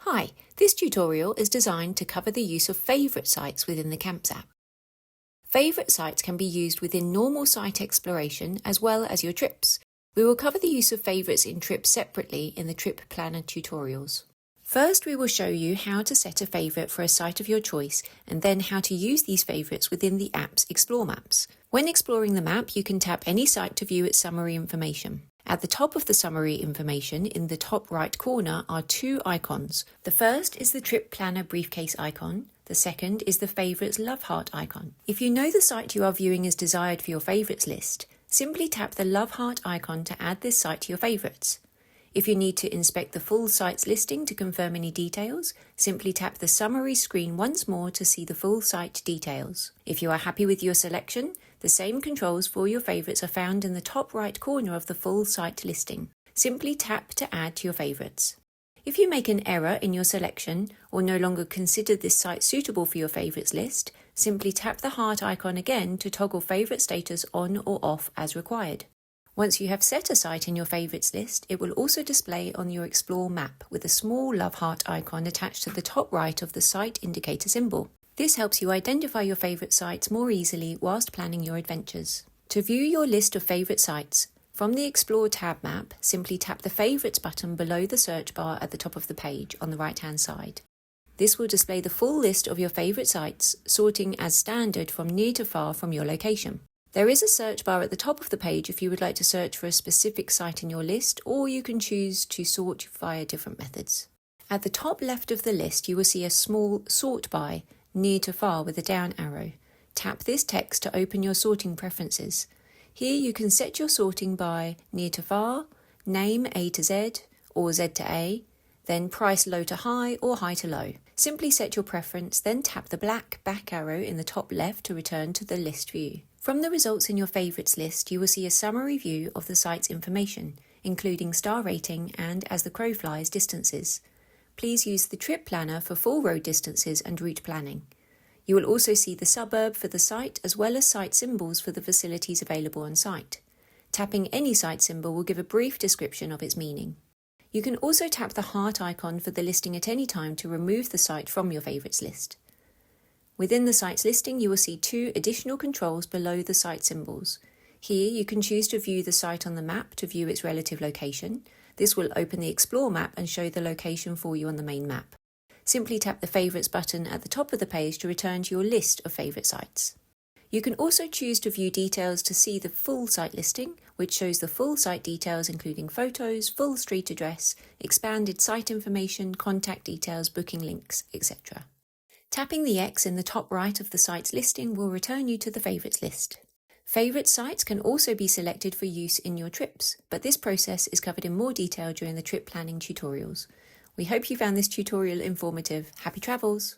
Hi, this tutorial is designed to cover the use of favourite sites within the Camps app. Favourite sites can be used within normal site exploration as well as your trips. We will cover the use of favourites in trips separately in the Trip Planner tutorials. First, we will show you how to set a favourite for a site of your choice and then how to use these favourites within the app's Explore Maps. When exploring the map, you can tap any site to view its summary information. At the top of the summary information, in the top right corner, are two icons. The first is the Trip Planner briefcase icon. The second is the Favourites Love Heart icon. If you know the site you are viewing is desired for your favourites list, simply tap the Love Heart icon to add this site to your favourites. If you need to inspect the full site's listing to confirm any details, simply tap the summary screen once more to see the full site details. If you are happy with your selection, the same controls for your favourites are found in the top right corner of the full site listing. Simply tap to add to your favourites. If you make an error in your selection or no longer consider this site suitable for your favourites list, simply tap the heart icon again to toggle favourite status on or off as required. Once you have set a site in your favourites list, it will also display on your Explore map with a small love heart icon attached to the top right of the site indicator symbol. This helps you identify your favourite sites more easily whilst planning your adventures. To view your list of favourite sites, from the Explore tab map, simply tap the Favourites button below the search bar at the top of the page on the right-hand side. This will display the full list of your favourite sites, sorting as standard from near to far from your location. There is a search bar at the top of the page if you would like to search for a specific site in your list, or you can choose to sort via different methods. At the top left of the list, you will see a small Sort By, near to far with a down arrow. Tap this text to open your sorting preferences. Here you can set your sorting by near to far, name A to Z, or Z to A, then price low to high or high to low. Simply set your preference, then tap the black back arrow in the top left to return to the list view. From the results in your favourites list, you will see a summary view of the site's information, including star rating and, as the crow flies, distances. Please use the Trip Planner for full road distances and route planning. You will also see the suburb for the site as well as site symbols for the facilities available on site. Tapping any site symbol will give a brief description of its meaning. You can also tap the heart icon for the listing at any time to remove the site from your favourites list. Within the site's listing, you will see two additional controls below the site symbols. Here, you can choose to view the site on the map to view its relative location. This will open the Explore map and show the location for you on the main map. Simply tap the Favourites button at the top of the page to return to your list of favourite sites. You can also choose to view details to see the full site listing, which shows the full site details including photos, full street address, expanded site information, contact details, booking links, etc. Tapping the X in the top right of the site's listing will return you to the favourites list. Favourite sites can also be selected for use in your trips, but this process is covered in more detail during the trip planning tutorials. We hope you found this tutorial informative. Happy travels!